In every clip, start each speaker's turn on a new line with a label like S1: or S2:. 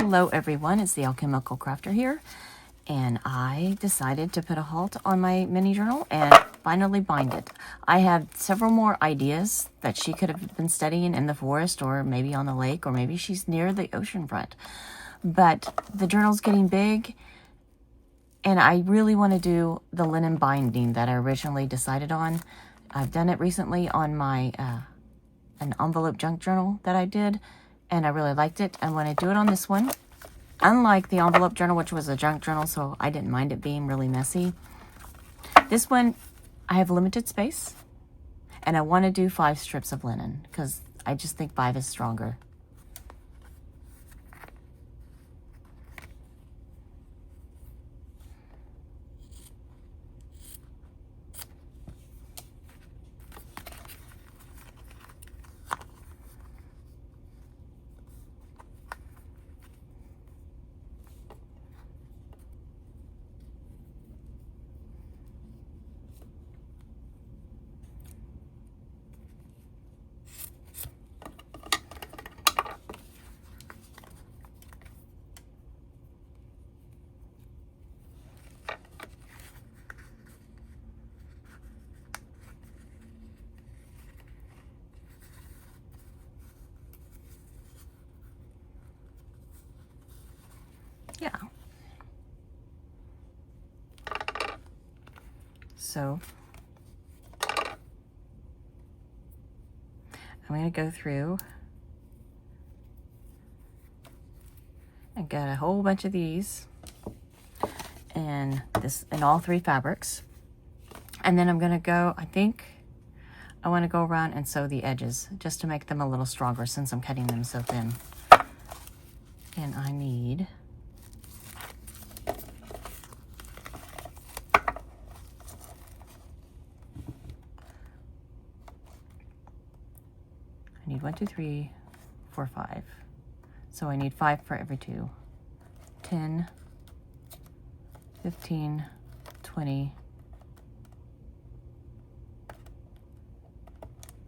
S1: Hello everyone, it's the Alchemical Crafter here, and I decided to put a halt on my mini journal and finally bind it. I have several more ideas that she could have been studying in the forest or maybe on the lake or maybe she's near the ocean front. But the journal's getting big and I really want to do the linen binding that I originally decided on. I've done it recently on my an envelope junk journal that I did, and I really liked it. I want to do it on this one. Unlike the envelope journal, which was a junk journal, so I didn't mind it being really messy. This one, I have limited space, and I want to do 5 strips of linen because I just think 5 is stronger. Yeah. So I'm going to go through and get a whole bunch of these and this in all 3 fabrics. And then I'm going to go, I think I want to go around and sew the edges just to make them a little stronger since I'm cutting them so thin. And I need I need 1, 2, 3, 4, 5. So I need 5 for every 2. 10, 15, 20,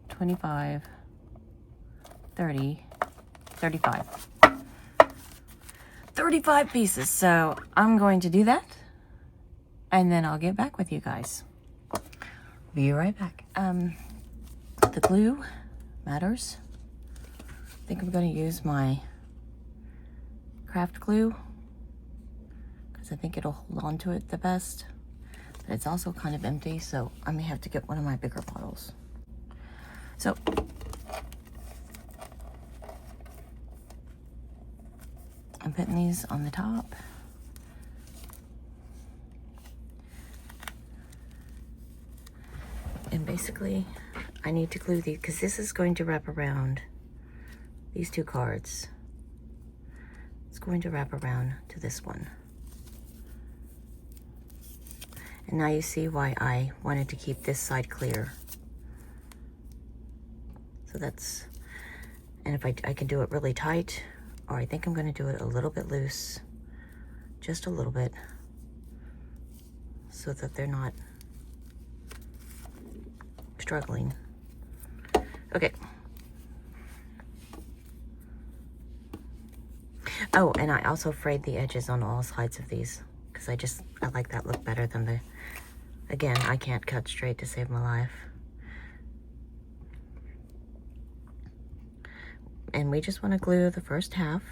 S1: 25, 30, 35. 35 pieces. So I'm going to do that and then I'll get back with you guys. Be right back. The glue matters. I think I'm going to use my craft glue because I think it'll hold on to it the best. But it's also kind of empty, so I may have to get one of my bigger bottles. So I'm putting these on the top. And basically, I need to glue these because this is going to wrap around these 2 cards. It's going to wrap around to this one. And now you see why I wanted to keep this side clear. So that's, and if I can do it really tight, or I think I'm going to do it a little bit loose, just a little bit, so that they're not struggling. Okay. Oh, and I also frayed the edges on all sides of these because I like that look better than the, again, I can't cut straight to save my life. And we just want to glue the first half.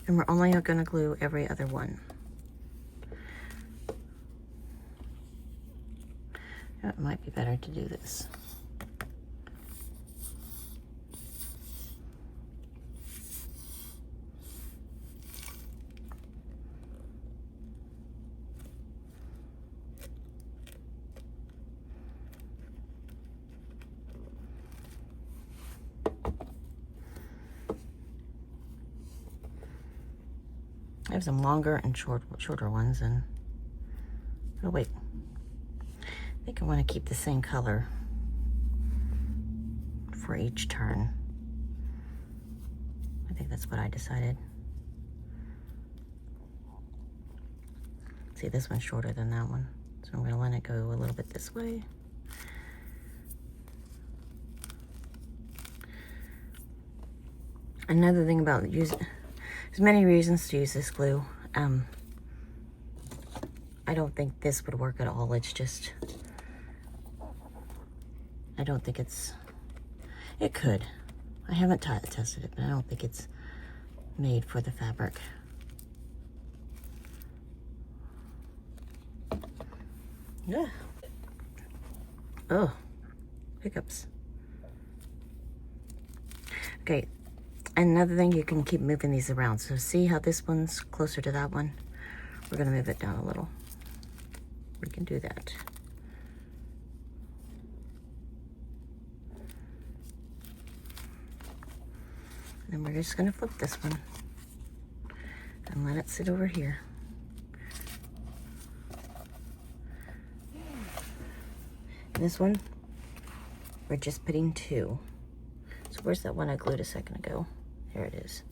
S1: And we're only going to glue every other one. It might be better to do this. I have some longer and shorter ones, and oh wait, I think I want to keep the same color for each turn. I think that's what I decided. See, this one's shorter than that one. So I'm gonna let it go a little bit this way. Another thing about using, there's many reasons to use this glue. I don't think this would work at all. It's just, I don't think it's, it could. I haven't tested it, but I don't think it's made for the fabric. Yeah. Oh, hiccups. Okay, another thing, you can keep moving these around. So see how this one's closer to that one? We're gonna move it down a little. We can do that. Then we're just gonna flip this one and let it sit over here. And this one, we're just putting 2. So where's that one I glued a second ago? Here it is.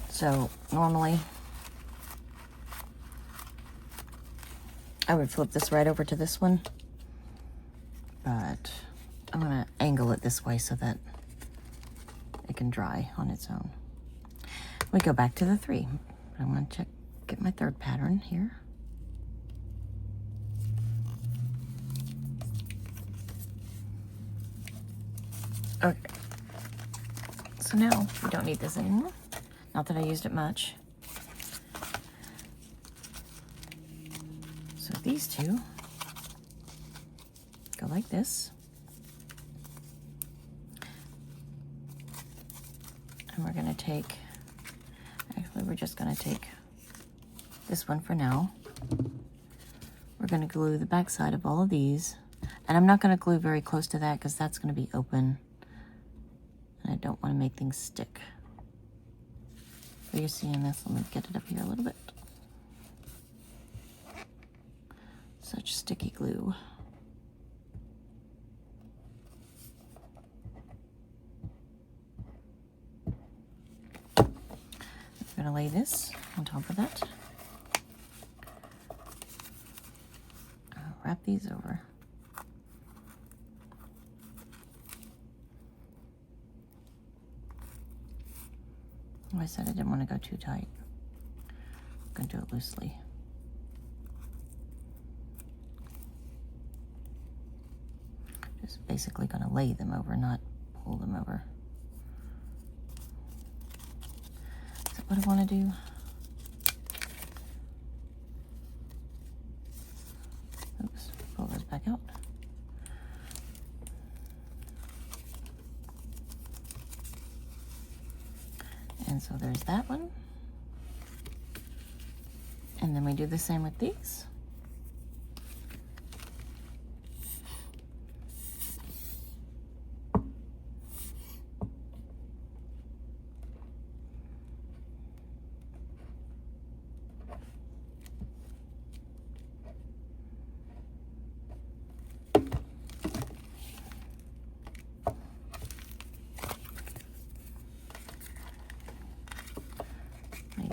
S1: So normally I would flip this right over to this one, but I'm gonna angle it this way so that it can dry on its own. We go back to the 3. I'm gonna get my 3rd pattern here. Okay. So now we don't need this anymore. Not that I used it much. So these 2 go like this. And we're gonna take, actually we're just gonna take this one for now. We're gonna glue the back side of all of these. And I'm not gonna glue very close to that because that's gonna be open. And I don't wanna make things stick. So you're seeing this, let me get it up here a little bit. Such sticky glue. I'm gonna lay this on top of that. I'll wrap these over. I said I didn't want to go too tight. I'm gonna do it loosely. Just basically gonna lay them over, not pull them over. Is that what I want to do? Oops, pull those back out. And so there's that one. And then we do the same with these.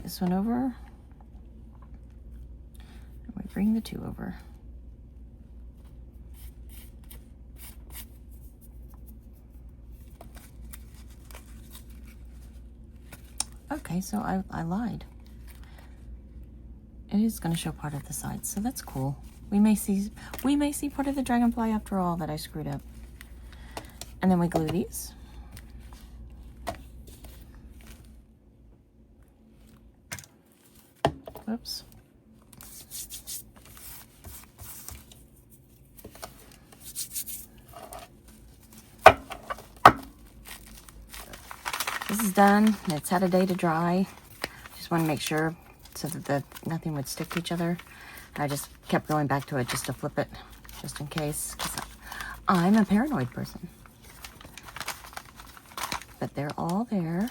S1: This one over, and we bring the 2 over. Okay, so I lied. it is going to show part of the sides, so that's cool. We may see part of the dragonfly after all that I screwed up. And then we glue these. Whoops. This is done. It's had a day to dry. Just want to make sure so that nothing would stick to each other. I just kept going back to it just to flip it, just in case, because I'm a paranoid person. But they're all there.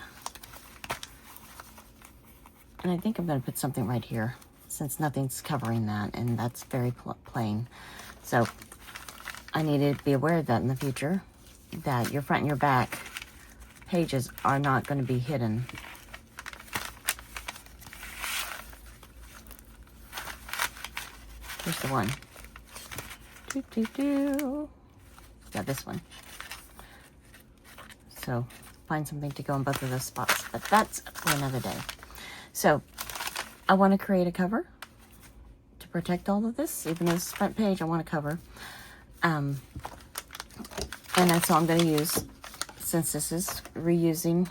S1: And I think I'm going to put something right here, since nothing's covering that, and that's very plain. So I need to be aware of that in the future, that your front and your back pages are not going to be hidden. Here's the one. Yeah, this one. So find something to go in both of those spots, but that's for another day. So I want to create a cover to protect all of this. Even this front page I want to cover. And that's all I'm going to use, since this is repurposing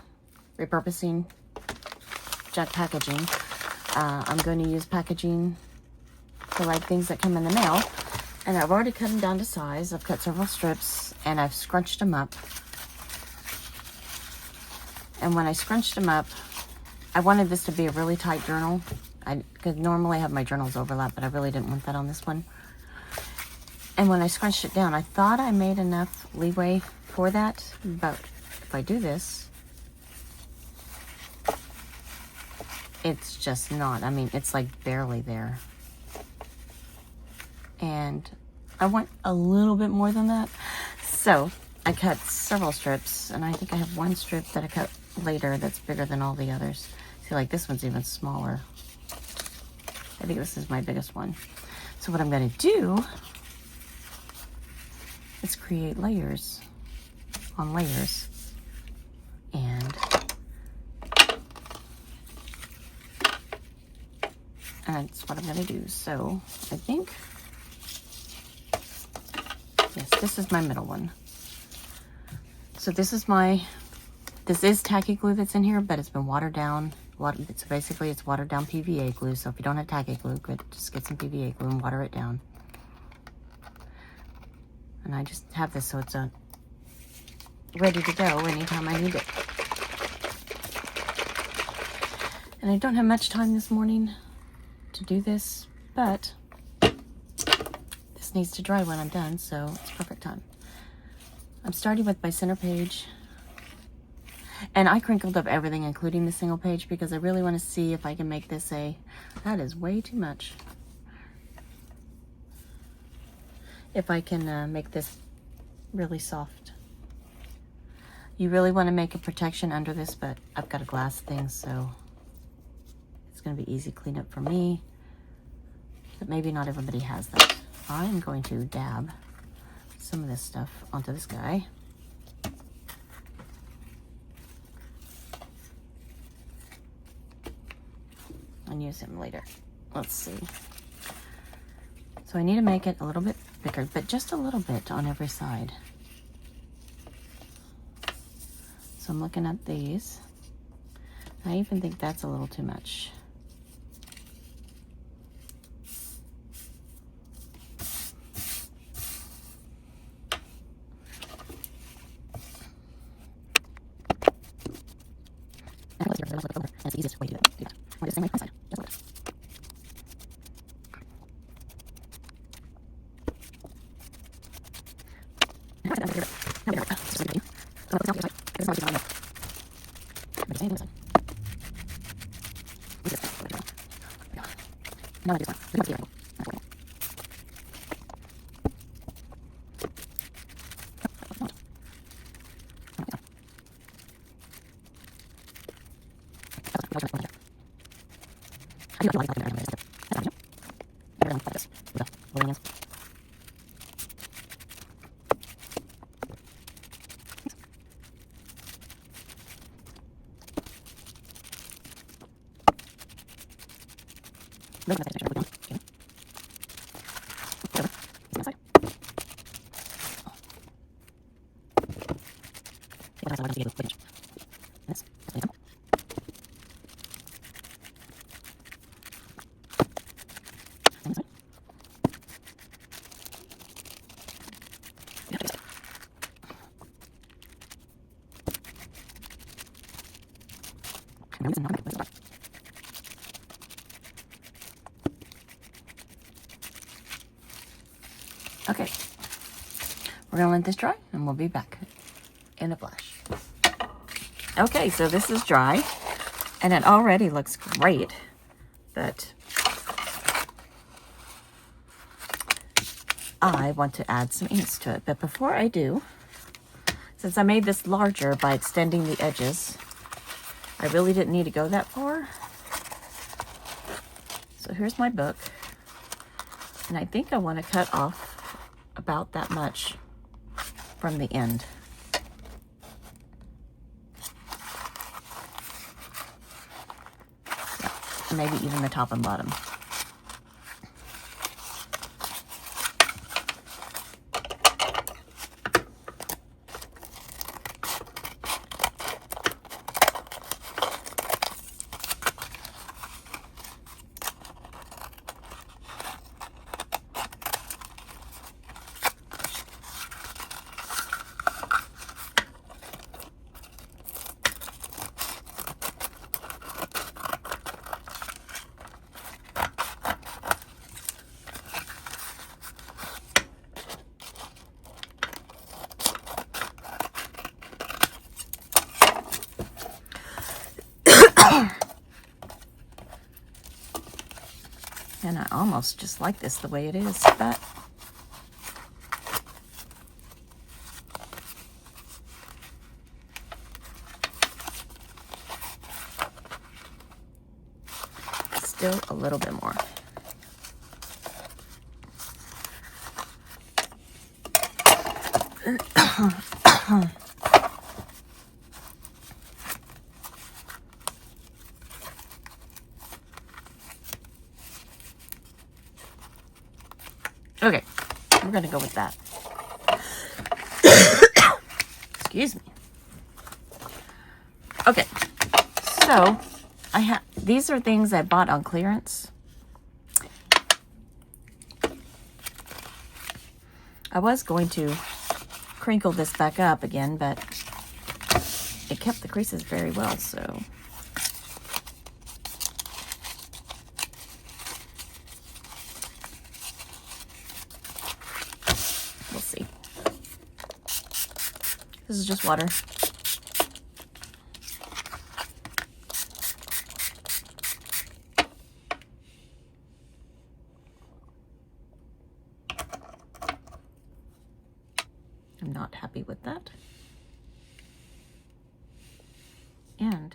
S1: junk packaging. I'm going to use packaging for like things that come in the mail. And I've already cut them down to size. I've cut several strips and I've scrunched them up. And when I scrunched them up, I wanted this to be a really tight journal. I could normally have my journals overlap, but I really didn't want that on this one. And when I scrunched it down, I thought I made enough leeway for that, but if I do this, it's just not. I mean, it's like barely there. And I want a little bit more than that. So I cut several strips, and I think I have one strip that I cut later that's bigger than all the others. See, like this one's even smaller. I think this is my biggest one. So what I'm going to do is create layers on layers. And that's what I'm going to do. So I think, yes, this is my middle one. So this is tacky glue that's in here, but it's been watered down. So basically it's watered down PVA glue. So if you don't have tacky glue, just get some PVA glue and water it down. And I just have this so it's ready to go anytime I need it. And I don't have much time this morning to do this, but this needs to dry when I'm done, so it's perfect time. I'm starting with my center page. And I crinkled up everything, including the single page, because I really want to see if I can make this that is way too much. If I can make this really soft. You really want to make a protection under this, but I've got a glass thing, so it's going to be easy cleanup for me. But maybe not everybody has that. I'm going to dab some of this stuff onto this guy. And use him later. Let's see. So I need to make it a little bit thicker, but just a little bit on every side. So I'm looking at these. I even think that's a little too much. That's the easiest way to do that. Or the same way on the side. Just like that. Now I do this one. Look at that picture. Okay, we're gonna let this dry and we'll be back in a flash. Okay, so this is dry and it already looks great, but I want to add some inks to it. But before I do, since I made this larger by extending the edges, I really didn't need to go that far. So here's my book. And I think I want to cut off about that much from the end. Yeah, maybe even the top and bottom. And I almost just like this the way it is, but still a little bit more. Okay, we're gonna go with that. Excuse me. Okay, so these are things I bought on clearance. I was going to crinkle this back up again, but it kept the creases very well, so. We'll see. This is just water. I'm not happy with that. And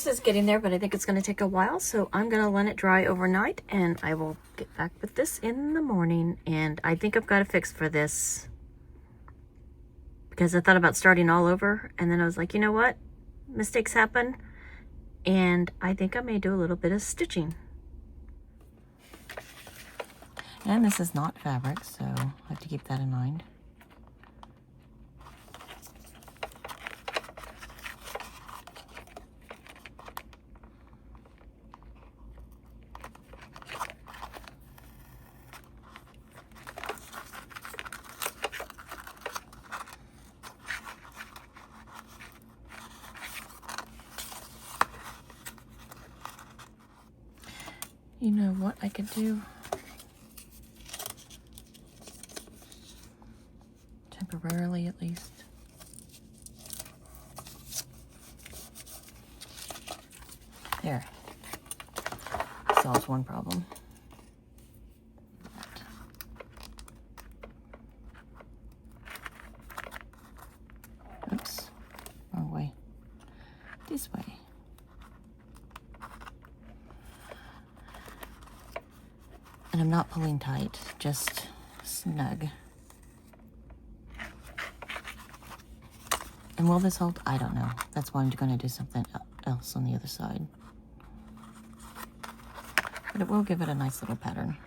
S1: is getting there, but I think it's going to take a while, so I'm going to let it dry overnight, and I will get back with this in the morning. And I think I've got a fix for this, because I thought about starting all over, and then I was like, you know what? Mistakes happen, and I think I may do a little bit of stitching. And this is not fabric, so I have to keep that in mind. You know what I could do? Temporarily, at least. There. Solves one problem. Oops. Wrong way. This way. And I'm not pulling tight, just snug. And will this hold? I don't know. That's why I'm going to do something else on the other side. But it will give it a nice little pattern.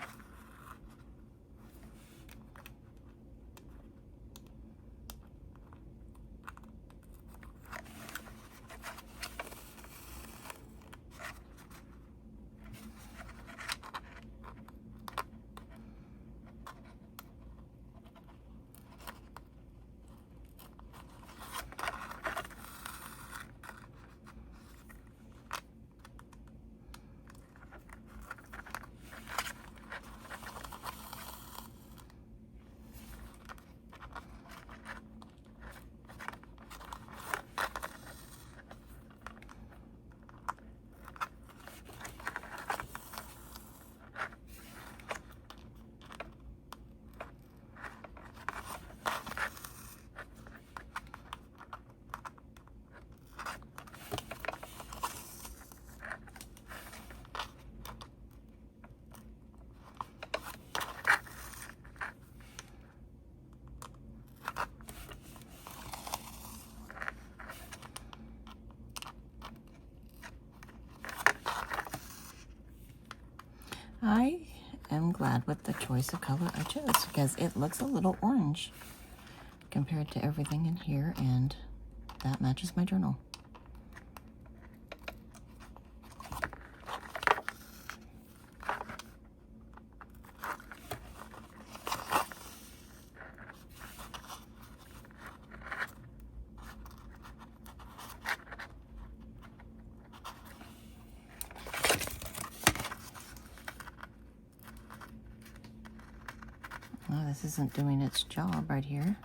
S1: I am glad with the choice of color I chose, because it looks a little orange compared to everything in here, and that matches my journal. Oh, this isn't doing its job right here.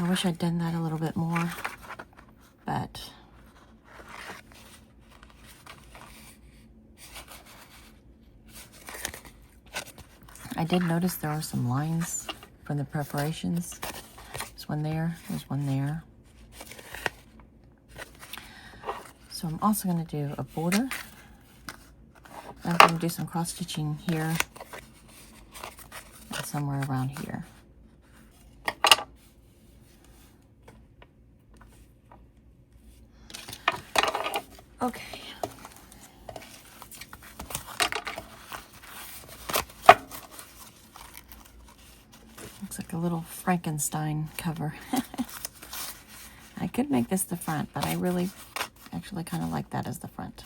S1: wish I'd done that a little bit more, but I did notice there are some lines from the preparations. There's one there, there's one there. So I'm also going to do a border. I'm going to do some cross stitching here and somewhere around here. Okay. Looks like a little Frankenstein cover. I could make this the front, but I really actually kind of like that as the front.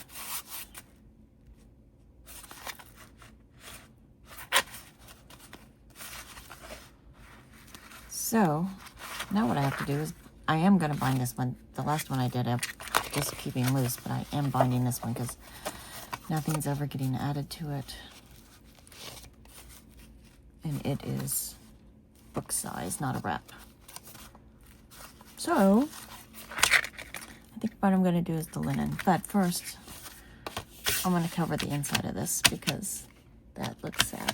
S1: So now what I have to do is, I am going to bind this one. The last one I did, I'm just keeping loose, but I am binding this one because nothing's ever getting added to it. And it is book size, not a wrap. So I think what I'm going to do is the linen. But first, I'm going to cover the inside of this because that looks sad.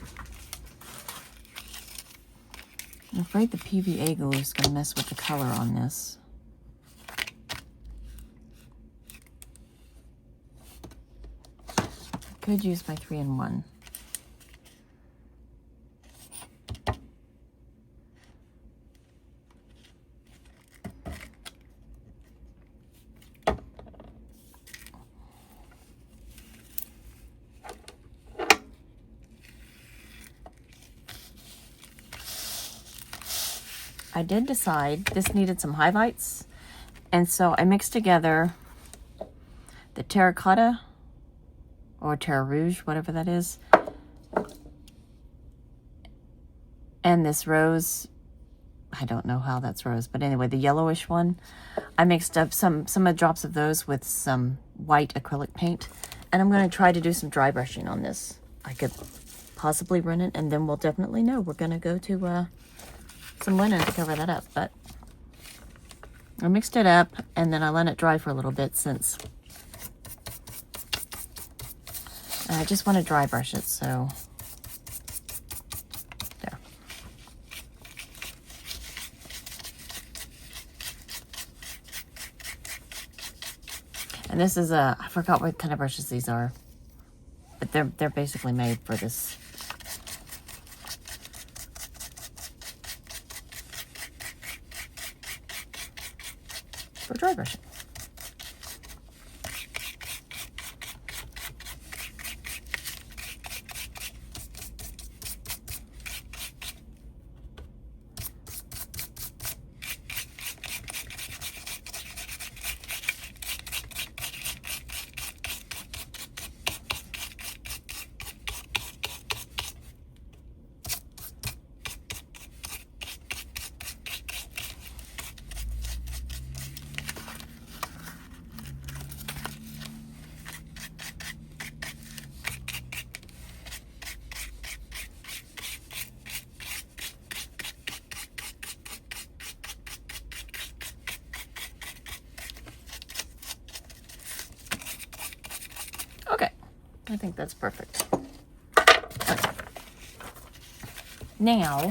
S1: I'm afraid the PVA glue is going to mess with the color on this. I could use my 3-in-1. I did decide this needed some highlights, and so I mixed together the terracotta or terra rouge, whatever that is, and this rose. I don't know how that's rose, but anyway, the yellowish one. I mixed up some drops of those with some white acrylic paint, and I'm going to try to do some dry brushing on this. I could possibly run it, and then we'll definitely know. We're going to go to some linen to cover that up, but I mixed it up and then I let it dry for a little bit since I just want to dry brush it, so there. And this is I forgot what kind of brushes these are, but they're basically made for this. For dry brushing. Okay, I think that's perfect. Okay. Now,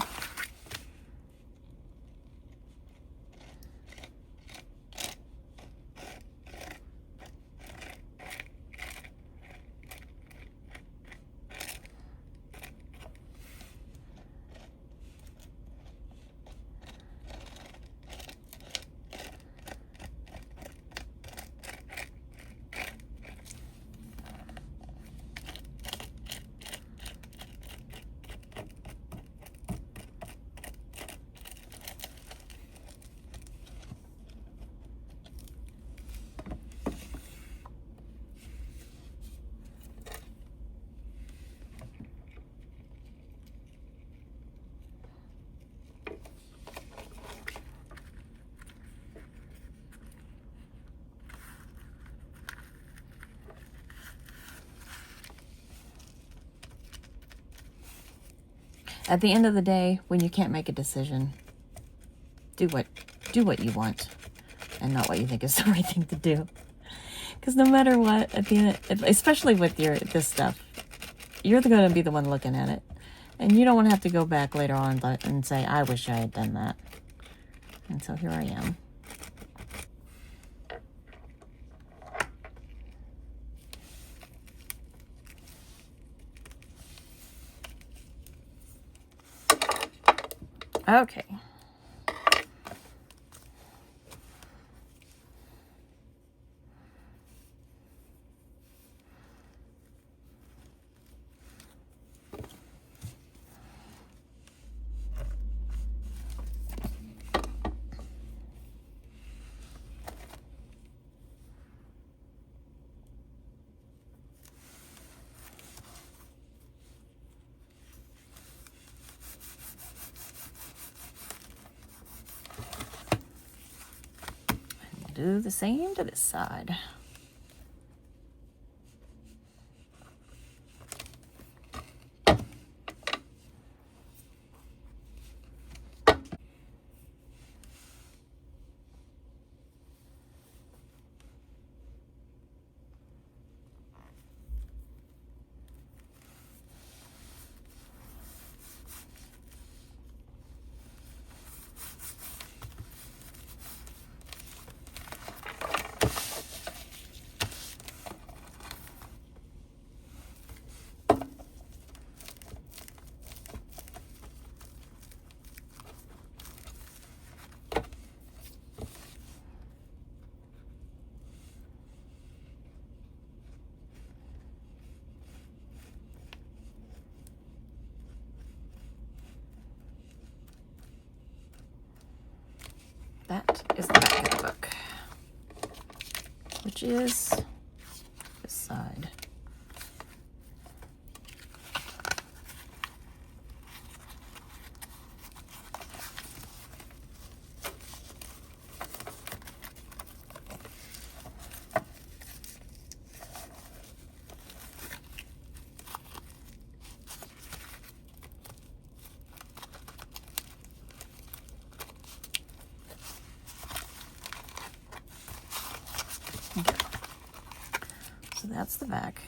S1: at the end of the day, when you can't make a decision, do what do what you want and not what you think is the right thing to do. Because no matter what, at the end, especially with this stuff, you're going to be the one looking at it. And you don't want to have to go back later on and say, I wish I had done that. And so here I am. Okay. Do the same to this side. That is the back of the book, which is this side. So that's the back.